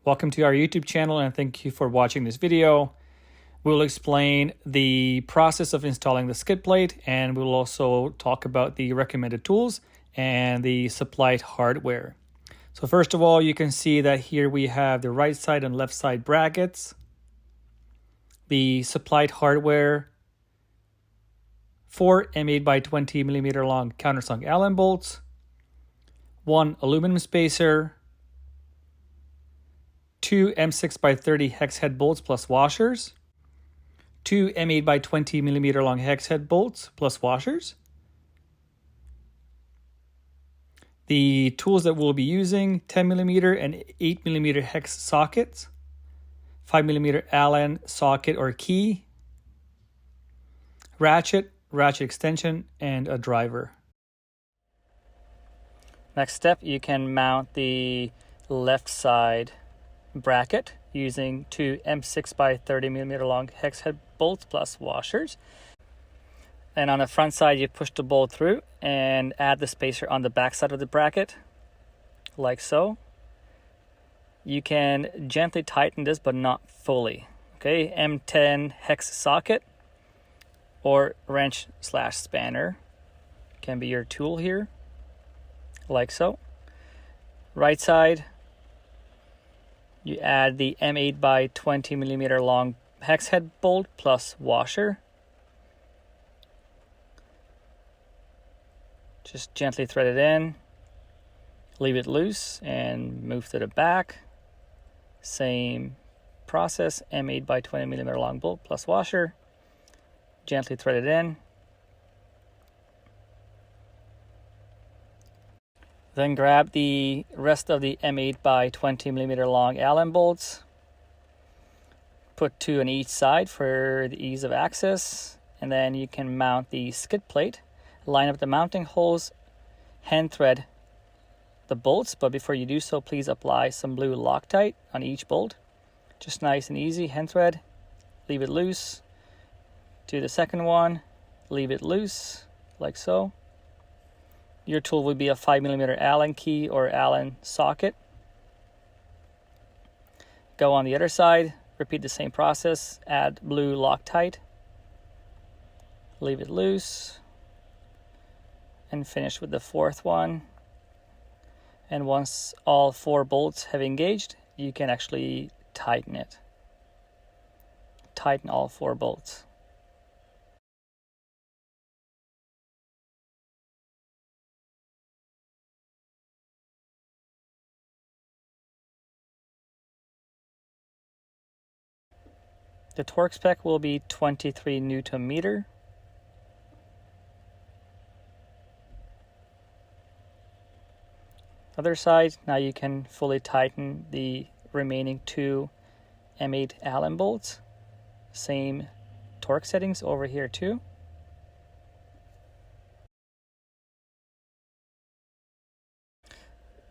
Welcome to our YouTube channel and thank you for watching this video. We'll explain the process of installing the skid plate, and we'll also talk about the recommended tools and the supplied hardware. So first of all, you can see that here we have the right side and left side brackets, the supplied hardware, 4 M8x20mm long countersunk Allen bolts, 1 aluminum spacer, 2 M6x30 hex head bolts plus washers, 2 M8x20mm long hex head bolts plus washers. The tools that we'll be using: 10mm and 8mm hex sockets, 5mm Allen socket or key, ratchet extension, and a driver. Next step, you can mount the left side bracket using 2 M6x30mm long hex head bolts plus washers. And on the front side, you push the bolt through and add the spacer on the back side of the bracket, like so. You can gently tighten this, but not fully. Okay, M10 hex socket or wrench/spanner can be your tool here, like so. Right side, you add the M8x20mm long hex head bolt plus washer. Just gently thread it in, leave it loose, and move to the back. Same process, M8x20mm long bolt plus washer. Gently thread it in. Then grab the rest of the M8x20mm long Allen bolts. Put 2 on each side for the ease of access. And then you can mount the skid plate. Line up the mounting holes, hand thread the bolts, but before you do so, please apply some blue Loctite on each bolt. Just nice and easy, hand thread, leave it loose. Do the second one, leave it loose, like so. Your tool would be a 5mm Allen key or Allen socket. Go on the other side, repeat the same process, add blue Loctite, leave it loose, and finish with the fourth one. And once all 4 bolts have engaged, you can actually tighten it. Tighten all 4 bolts. The torque spec will be 23 Newton meter. Other side, now you can fully tighten the remaining 2 M8 Allen bolts. Same torque settings over here too.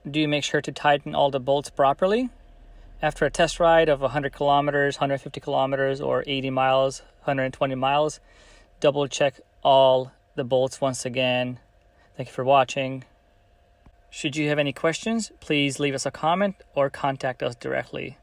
Do you make sure to tighten all the bolts properly? After a test ride of 100 kilometers, 150 kilometers, or 80 miles, 120 miles, double check all the bolts once again. Thank you for watching. Should you have any questions, please leave us a comment or contact us directly.